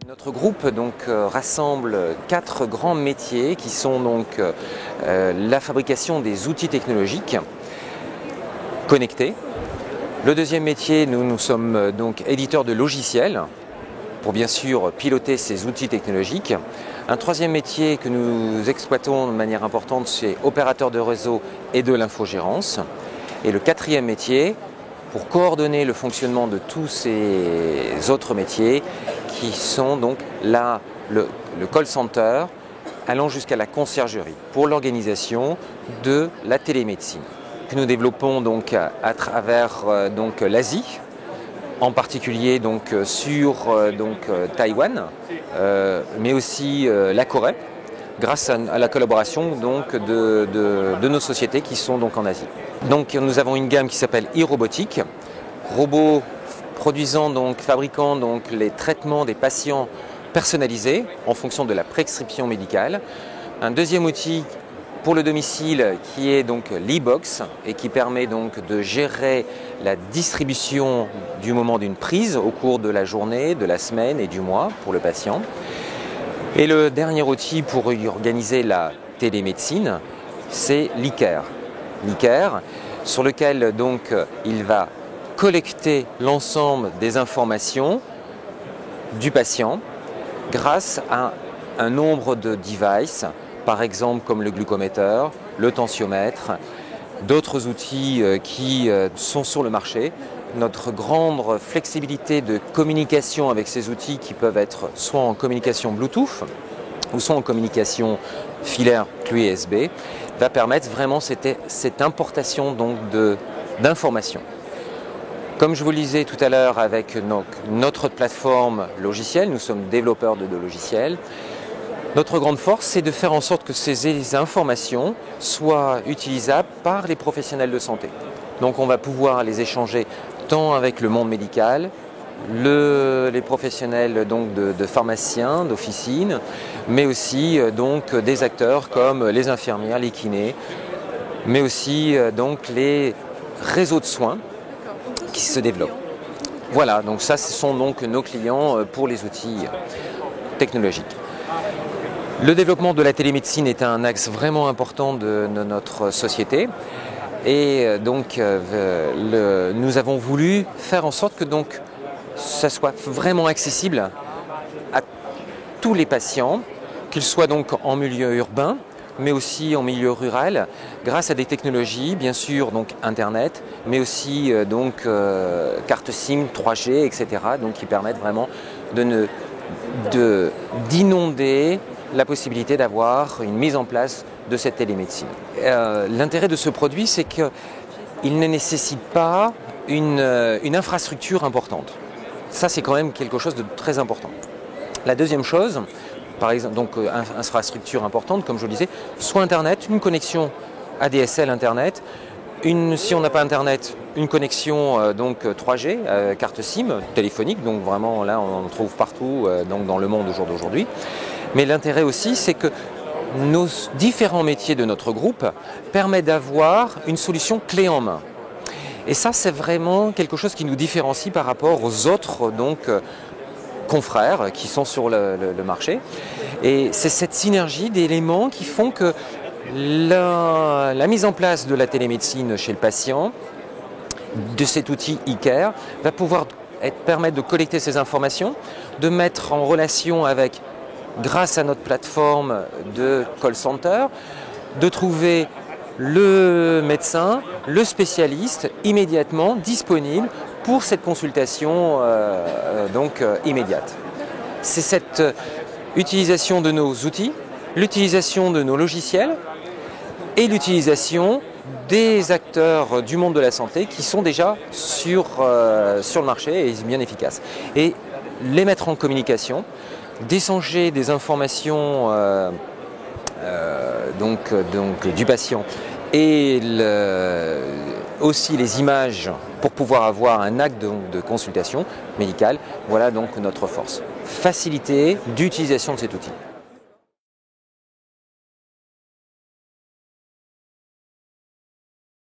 Notre groupe rassemble 4 grands métiers qui sont la fabrication des outils technologiques connectés. Le deuxième métier, nous sommes éditeurs de logiciels pour bien sûr piloter ces outils technologiques. Un troisième métier que nous exploitons de manière importante, c'est opérateur de réseau et de l'infogérance. Et le quatrième métier, pour coordonner le fonctionnement de tous ces autres métiers, qui sont le call center, allant jusqu'à la conciergerie, pour l'organisation de la télémédecine, que nous développons à travers l'Asie, en particulier sur Taïwan, mais aussi la Corée, grâce à la collaboration de nos sociétés qui sont en Asie. Nous avons une gamme qui s'appelle e-robotique, robots fabriquant les traitements des patients personnalisés en fonction de la prescription médicale. Un deuxième outil pour le domicile qui est l'e-box et qui permet de gérer la distribution du moment d'une prise au cours de la journée, de la semaine et du mois pour le patient. Et le dernier outil pour organiser la télémédecine, c'est l'e-care. L'e-care, sur lequel il va collecter l'ensemble des informations du patient grâce à un nombre de devices, par exemple comme le glucomètre, le tensiomètre, d'autres outils qui sont sur le marché. Notre grande flexibilité de communication avec ces outils qui peuvent être soit en communication Bluetooth ou soit en communication filaire clé USB va permettre vraiment cette importation d'informations. Comme je vous le disais tout à l'heure avec notre plateforme logicielle, nous sommes développeurs de logiciels. Notre grande force, c'est de faire en sorte que ces informations soient utilisables par les professionnels de santé. Donc on va pouvoir les échanger tant avec le monde médical, les professionnels de pharmaciens, d'officines, mais aussi des acteurs comme les infirmières, les kinés, mais aussi les réseaux de soins qui se développent. Voilà, donc ça ce sont nos clients pour les outils technologiques. Le développement de la télémédecine est un axe vraiment important de notre société et nous avons voulu faire en sorte que ça soit vraiment accessible à tous les patients, qu'ils soient en milieu urbain, mais aussi en milieu rural, grâce à des technologies, bien sûr, Internet, mais aussi carte SIM, 3G, etc., qui permettent vraiment d'inonder la possibilité d'avoir une mise en place de cette télémédecine. L'intérêt de ce produit, c'est qu'il ne nécessite pas une infrastructure importante. Ça, c'est quand même quelque chose de très important. La deuxième chose, par exemple, infrastructure importante, comme je le disais, soit Internet, une connexion ADSL Internet, si on n'a pas Internet, une connexion 3G, carte SIM, téléphonique, donc vraiment là on en trouve partout dans le monde au jour d'aujourd'hui. Mais l'intérêt aussi, c'est que nos différents métiers de notre groupe permettent d'avoir une solution clé en main. Et ça, c'est vraiment quelque chose qui nous différencie par rapport aux autres confrères qui sont sur le marché. Et c'est cette synergie d'éléments qui font que la mise en place de la télémédecine chez le patient, de cet outil e-care, va pouvoir permettre de collecter ces informations, de mettre en relation avec, grâce à notre plateforme de call center, de trouver le médecin, le spécialiste immédiatement disponible pour cette consultation immédiate. C'est cette utilisation de nos outils, l'utilisation de nos logiciels et l'utilisation des acteurs du monde de la santé qui sont déjà sur le marché et bien efficaces. Et les mettre en communication, d'échanger des informations du patient et aussi les images pour pouvoir avoir un acte de consultation médicale. Voilà notre force. Facilité d'utilisation de cet outil.